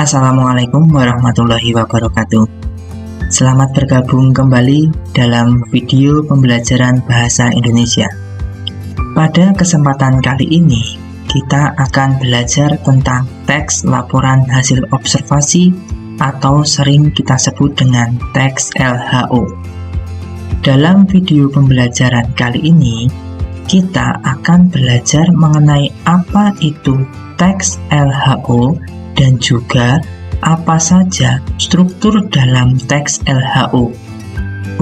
Assalamualaikum warahmatullahi wabarakatuh. Selamat bergabung kembali dalam video pembelajaran bahasa Indonesia. Pada kesempatan kali ini, kita akan belajar tentang teks laporan hasil observasi atau sering kita sebut dengan teks LHO. Dalam video pembelajaran kali ini, kita akan belajar mengenai apa itu teks LHO dan juga apa saja struktur dalam teks LHO.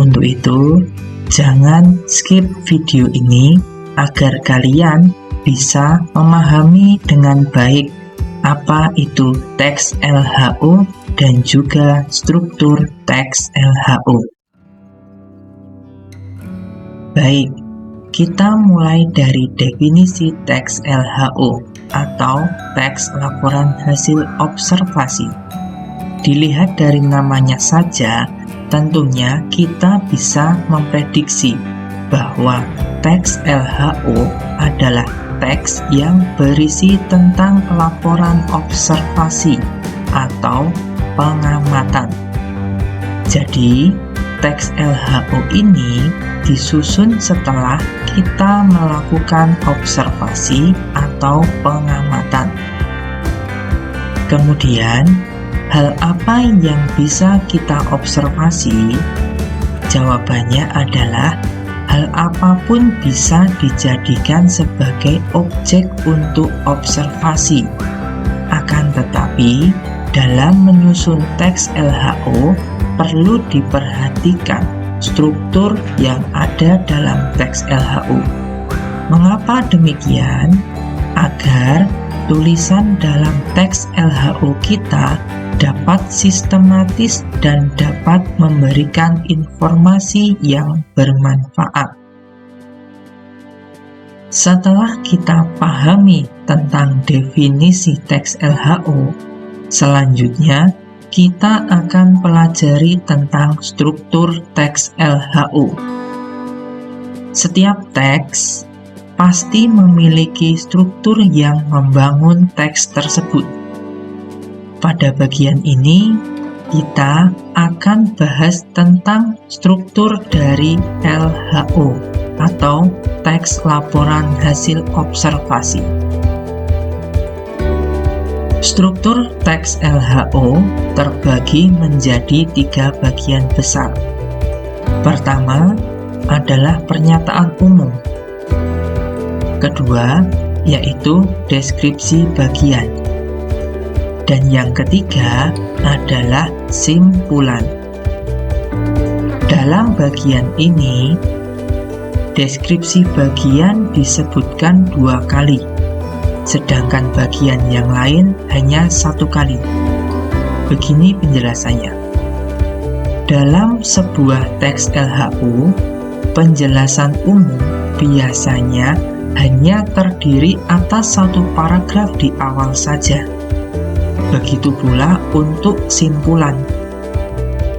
Untuk itu, jangan skip video ini agar kalian bisa memahami dengan baik apa itu teks LHO dan juga struktur teks LHO. Baik, kita mulai dari definisi teks LHO atau teks laporan hasil observasi. Dilihat dari namanya saja, tentunya kita bisa memprediksi bahwa teks LHO adalah teks yang berisi tentang laporan observasi atau pengamatan. Jadi, teks LHO ini disusun setelah kita melakukan observasi atau pengamatan. Kemudian, hal apa yang bisa kita observasi? Jawabannya adalah hal apapun bisa dijadikan sebagai objek untuk observasi. Akan tetapi, dalam menyusun teks LHO perlu diperhatikan struktur yang ada dalam teks LHO. Mengapa demikian? Agar tulisan dalam teks LHO kita dapat sistematis dan dapat memberikan informasi yang bermanfaat. Setelah kita pahami tentang definisi teks LHO, selanjutnya kita akan pelajari tentang struktur teks LHO. Setiap teks pasti memiliki struktur yang membangun teks tersebut. Pada bagian ini, kita akan bahas tentang struktur dari LHO atau teks laporan hasil observasi. Struktur teks LHO terbagi menjadi 3 bagian besar. Pertama adalah pernyataan umum. Kedua, yaitu deskripsi bagian. Dan yang ketiga adalah simpulan. Dalam bagian ini, deskripsi bagian disebutkan 2 kali. Sedangkan bagian yang lain hanya 1 kali. Begini penjelasannya. Dalam sebuah teks LHO, penjelasan umum biasanya hanya terdiri atas 1 paragraf di awal saja. Begitu pula untuk simpulan.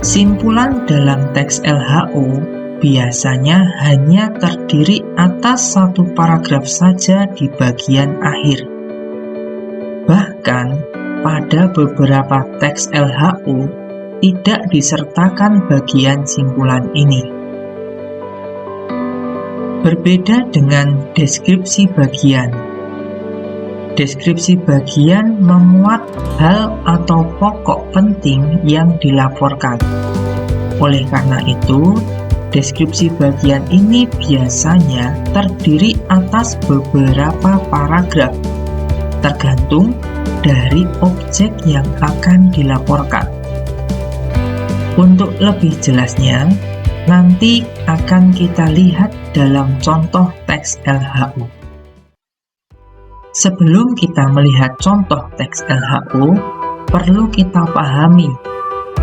Simpulan dalam teks LHO biasanya hanya terdiri atas 1 paragraf saja di bagian akhir. Bahkan, pada beberapa teks LHO tidak disertakan bagian simpulan ini. Berbeda dengan deskripsi bagian. Deskripsi bagian memuat hal atau pokok penting yang dilaporkan. Oleh karena itu, deskripsi bagian ini biasanya terdiri atas beberapa paragraf, tergantung dari objek yang akan dilaporkan. Untuk lebih jelasnya, nanti akan kita lihat dalam contoh teks LHO. Sebelum kita melihat contoh teks LHO, perlu kita pahami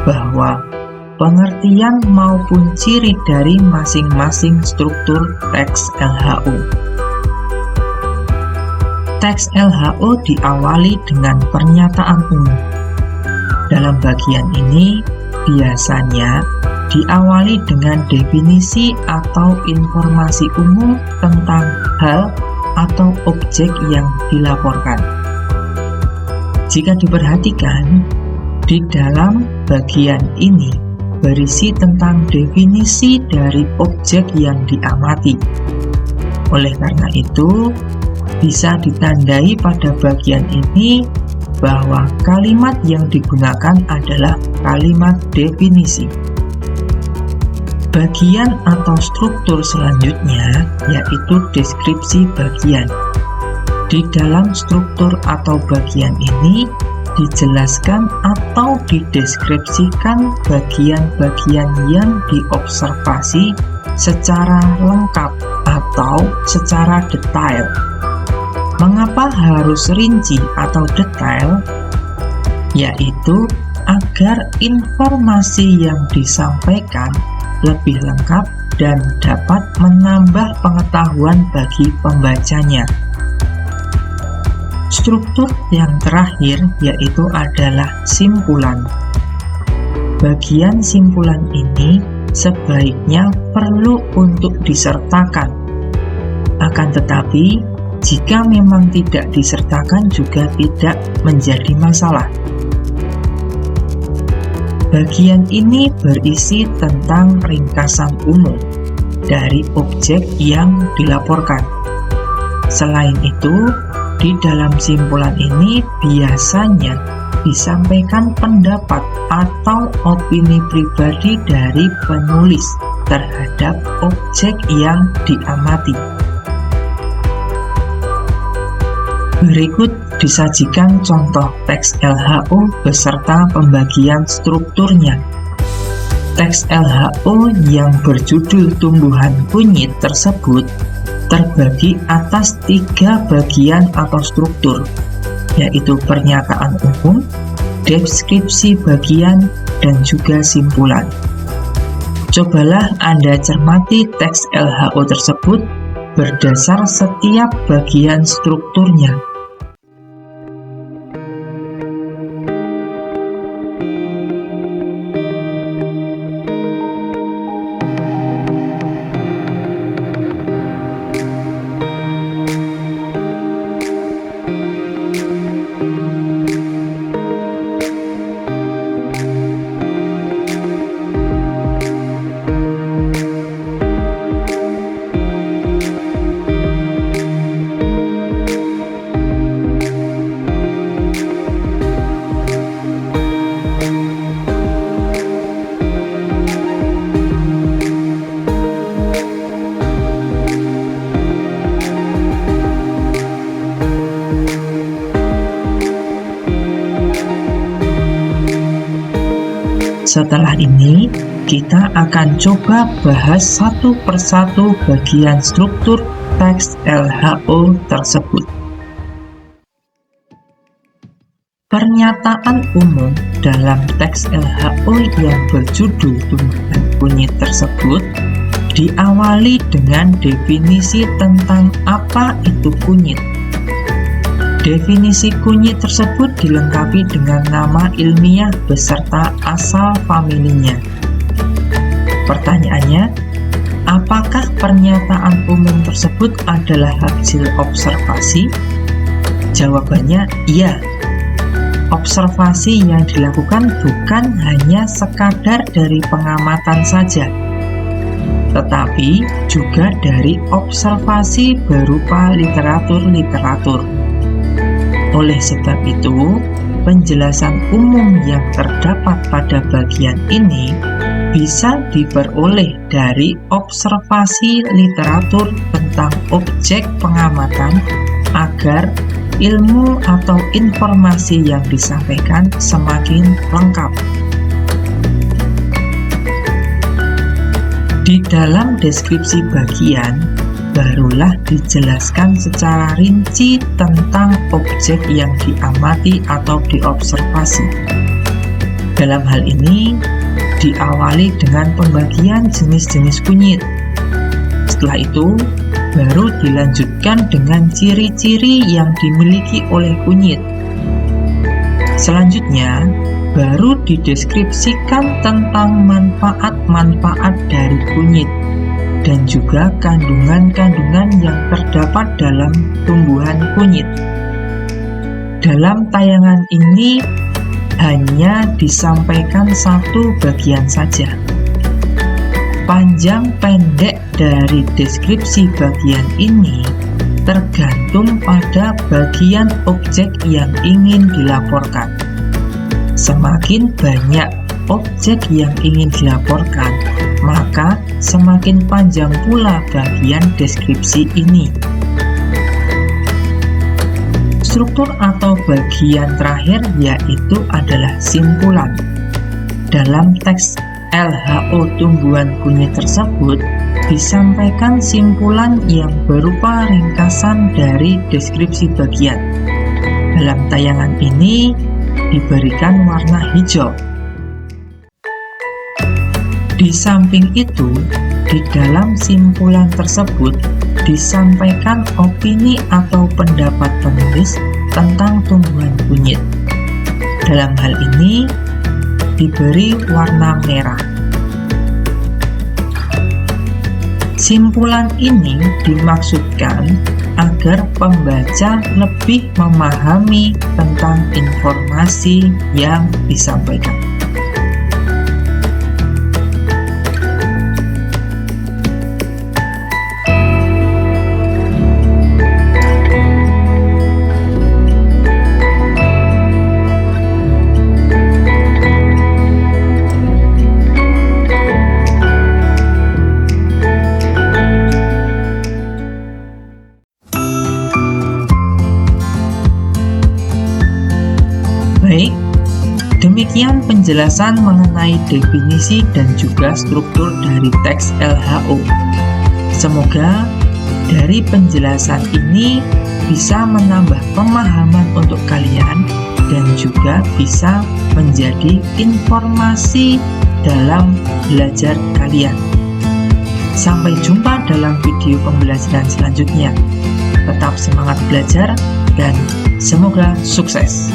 bahwa pengertian maupun ciri dari masing-masing struktur teks LHO. Teks LHO diawali dengan pernyataan umum. Dalam bagian ini, biasanya diawali dengan definisi atau informasi umum tentang hal atau objek yang dilaporkan. Jika diperhatikan, Di dalam bagian ini berisi tentang definisi dari objek yang diamati. Oleh karena itu, bisa ditandai pada bagian ini bahwa kalimat yang digunakan adalah kalimat definisi. Bagian atau struktur selanjutnya yaitu deskripsi bagian. Di dalam struktur atau bagian ini dijelaskan atau dideskripsikan bagian-bagian yang diobservasi secara lengkap atau secara detail. Mengapa harus rinci atau detail? Yaitu agar informasi yang disampaikan lebih lengkap dan dapat menambah pengetahuan bagi pembacanya. Struktur yang terakhir yaitu adalah simpulan. Bagian simpulan ini sebaiknya perlu untuk disertakan. Akan tetapi, jika memang tidak disertakan juga tidak menjadi masalah. Bagian ini berisi tentang ringkasan umum dari objek yang dilaporkan. Selain itu, di dalam simpulan ini biasanya disampaikan pendapat atau opini pribadi dari penulis terhadap objek yang diamati. Berikut disajikan contoh teks LHO beserta pembagian strukturnya. Teks LHO yang berjudul tumbuhan kunyit tersebut terbagi atas 3 bagian atau struktur, yaitu pernyataan umum, deskripsi bagian, dan juga simpulan. Cobalah Anda cermati teks LHO tersebut berdasar setiap bagian strukturnya. Setelah ini, kita akan coba bahas satu persatu bagian struktur teks LHO tersebut. Pernyataan umum dalam teks LHO yang berjudul tumbuhan kunyit tersebut diawali dengan definisi tentang apa itu kunyit. Definisi kunyit tersebut dilengkapi dengan nama ilmiah beserta asal familinya. Pertanyaannya, apakah pernyataan umum tersebut adalah hasil observasi? Jawabannya iya. Observasi yang dilakukan bukan hanya sekadar dari pengamatan saja, tetapi juga dari observasi berupa literatur-literatur. Oleh sebab itu, penjelasan umum yang terdapat pada bagian ini bisa diperoleh dari observasi literatur tentang objek pengamatan agar ilmu atau informasi yang disampaikan semakin lengkap. Di dalam deskripsi bagian, barulah dijelaskan secara rinci tentang objek yang diamati atau diobservasi. Dalam hal ini, diawali dengan pembagian jenis-jenis kunyit. Setelah itu, baru dilanjutkan dengan ciri-ciri yang dimiliki oleh kunyit. Selanjutnya, baru dideskripsikan tentang manfaat-manfaat dari kunyit dan juga kandungan-kandungan yang terdapat dalam tumbuhan kunyit. Dalam tayangan ini hanya disampaikan satu bagian saja. Panjang pendek dari deskripsi bagian ini tergantung pada bagian objek yang ingin dilaporkan. Semakin banyak objek yang ingin dilaporkan, maka semakin panjang pula bagian deskripsi ini. Struktur atau bagian terakhir yaitu adalah simpulan. Dalam teks LHO tumbuhan kunyit tersebut disampaikan simpulan yang berupa ringkasan dari deskripsi bagian. Dalam tayangan ini diberikan warna hijau. Di samping itu, di dalam simpulan tersebut disampaikan opini atau pendapat penulis tentang tumbuhan kunyit. Dalam hal ini diberi warna merah. Simpulan ini dimaksudkan agar pembaca lebih memahami tentang informasi yang disampaikan. Baik, demikian penjelasan mengenai definisi dan juga struktur dari teks LHO. Semoga dari penjelasan ini bisa menambah pemahaman untuk kalian dan juga bisa menjadi informasi dalam belajar kalian. Sampai jumpa dalam video pembelajaran selanjutnya. Tetap semangat belajar dan semoga sukses.